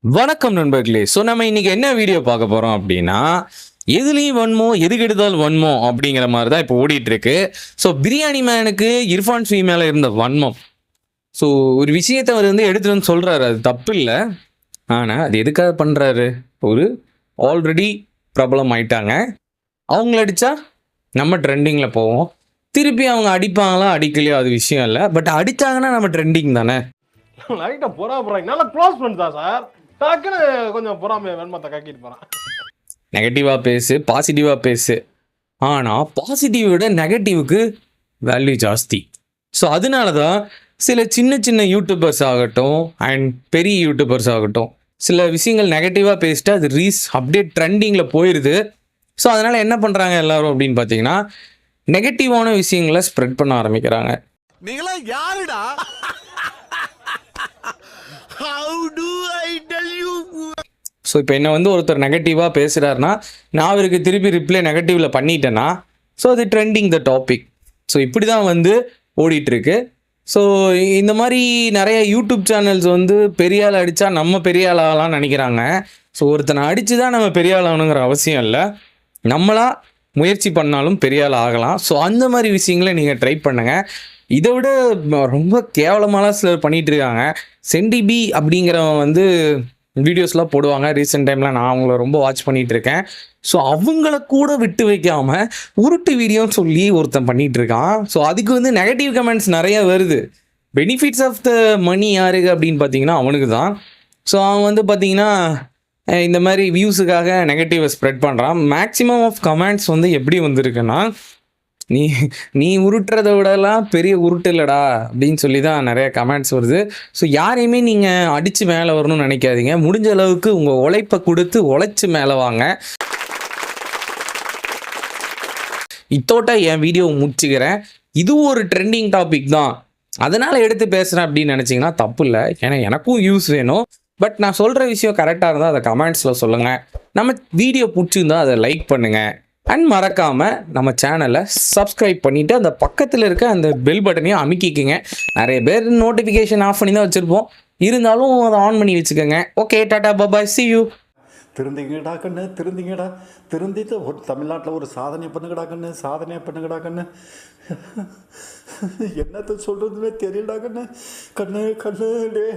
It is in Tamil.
வணக்கம் நண்பர்களே. நம்ம இன்னைக்கு என்ன வீடியோ பார்க்க போறோம் அப்படின்னா, எதுலயும் வன்மோ, எதுக்கு எடுத்தாலும் வன்மோ அப்படிங்கிற மாதிரி தான் இப்போ ஓடிட்டு இருக்கு. பிரியாணி மேனுக்கு இர்ஃபான் ஃபி மேல இருந்த வன்மம். ஸோ ஒரு விஷயத்த அவர் வந்து எடுத்துட்டு வந்து சொல்றாரு. அது தப்பு இல்ல. ஆனா அது எதுக்காக பண்றாரு? ஒரு ஆல்ரெடி பிரபலம் ஆயிட்டாங்க. அவங்கள அடிச்சா நம்ம ட்ரெண்டிங்ல போவோம். திருப்பி அவங்க அடிப்பாங்களா, அடிக்கலையோ அது விஷயம் இல்ல. பட் அடிச்சாங்கன்னா நம்ம ட்ரெண்டிங் தானே. லைட்டா பொறாம நல்லா க்ளோஸ் ஃப்ரெண்ட் தான் சார். டக்குன்னு கொஞ்சம் பொறாமை வெண்மத்தை கக்கிட்டு போறான். நெகட்டிவா பேசு, பாசிட்டிவா பேசு. ஆனா பாசிட்டிவ் விட நெகட்டிவ்க்கு வேல்யூ ஜாஸ்தி. அதனால தான் சில சின்ன சின்ன யூடியூபர்ஸ் ஆகட்டும் அண்ட் பெரிய யூடியூபர்ஸ் ஆகட்டும், சில விஷயங்கள் நெகட்டிவா பேசிட்டு அது அப்படியே ட்ரெண்டிங்ல போயிருது. அதனால என்ன பண்றாங்க எல்லாரும் அப்படின்னு பார்த்தீங்கன்னா, நெகட்டிவான விஷயங்களை ஸ்ப்ரெட் பண்ண ஆரம்பிக்கிறாங்க. நீங்களா யாருடா? How do I tell you? இப்போ என்ன வந்து ஒருத்தர் நெகட்டிவாக பேசுகிறாருன்னா, நான் அவருக்கு திருப்பி ரிப்ளை நெகட்டிவில் பண்ணிட்டேன்னா, அது ட்ரெண்டிங் த டாபிக். இப்படி தான் வந்து ஓடிட்டுருக்கு. இந்த மாதிரி நிறைய யூடியூப் சேனல்ஸ் வந்து பெரிய ஆள் அடித்தா நம்ம பெரிய ஆள் ஆகலாம்னு நினைக்கிறாங்க. ஒருத்தனை அடித்து தான் நம்ம பெரிய ஆள் ஆகணுங்கிற அவசியம் இல்லை. நம்மளா முயற்சி பண்ணாலும் பெரிய ஆள் ஆகலாம். அந்த மாதிரி விஷயங்களை நீங்கள் ட்ரை பண்ணுங்கள். இதை விட ரொம்ப கேவலமாலாம் சிலர் பண்ணிகிட்டு இருக்காங்க. சென்டிபி அப்படிங்கிறவன் வந்து வீடியோஸ்லாம் போடுவாங்க. ரீசெண்ட் டைமில் நான் அவங்கள ரொம்ப வாட்ச் பண்ணிகிட்டு இருக்கேன். அவங்கள கூட விட்டு வைக்காமல் உருட்டு வீடியோன்னு சொல்லி ஒருத்தன் பண்ணிகிட்டு இருக்கான். அதுக்கு வந்து நெகட்டிவ் கமெண்ட்ஸ் நிறைய வருது. பெனிஃபிட்ஸ் ஆஃப் த மணி யாருக்கு அப்படின்னு பார்த்தீங்கன்னா அவனுக்கு தான். அவன் வந்து பார்த்தீங்கன்னா இந்த மாதிரி வியூஸுக்காக நெகட்டிவை ஸ்ப்ரெட் பண்ணுறான். மேக்ஸிமம் ஆஃப் கமெண்ட்ஸ் வந்து எப்படி வந்திருக்குன்னா, நீ நீ உருட்டுறதை விடலாம் பெரிய உருட்டு இல்லடா அப்படின்னு சொல்லி தான் நிறைய கமெண்ட்ஸ் வருது. யாரையுமே நீங்கள் அடித்து மேலே வரணும்னு நினைக்காதீங்க. முடிஞ்ச அளவுக்கு உங்கள் உழைப்பை கொடுத்து உழைச்சி மேலே வாங்க. இத்தோட்ட என் வீடியோவை முடிச்சுக்கிறேன். இதுவும் ஒரு ட்ரெண்டிங் டாபிக் தான், அதனால் எடுத்து பேசுகிறேன் அப்படின்னு நினச்சிங்கன்னா தப்பு இல்லை. ஏன்னா எனக்கும் யூஸ் வேணும். பட் நான் சொல்கிற விஷயம் கரெக்டாக இருந்தால் அதை கமெண்ட்ஸில் சொல்லுங்கள். நம்ம வீடியோ பிடிச்சிருந்தால் அதை லைக் பண்ணுங்கள். அண்ட் மறக்காமல் நம்ம சேனலை சப்ஸ்கிரைப் பண்ணிவிட்டு அந்த பக்கத்தில் இருக்க அந்த பெல் பட்டனையும் அமுக்கிக்கிங்க. நிறைய பேர் நோட்டிஃபிகேஷன் ஆஃப் பண்ணி தான் வச்சுருப்போம், இருந்தாலும் அதை ஆன் பண்ணி வச்சுக்கோங்க. Okay, Tata bye, see you. திருந்திங்கடா கண்ணு, திருந்திங்கடா, திருந்திட்டு ஒரு தமிழ்நாட்டில் ஒரு சாதனை பண்ணுங்கடா கண்ணு, சாதனையை பண்ணுங்கடா கண்ணு. என்னத்தை சொல்கிறதுன்னு தெரியலடா கண்ணு, கண்ணு கண்ணு டே.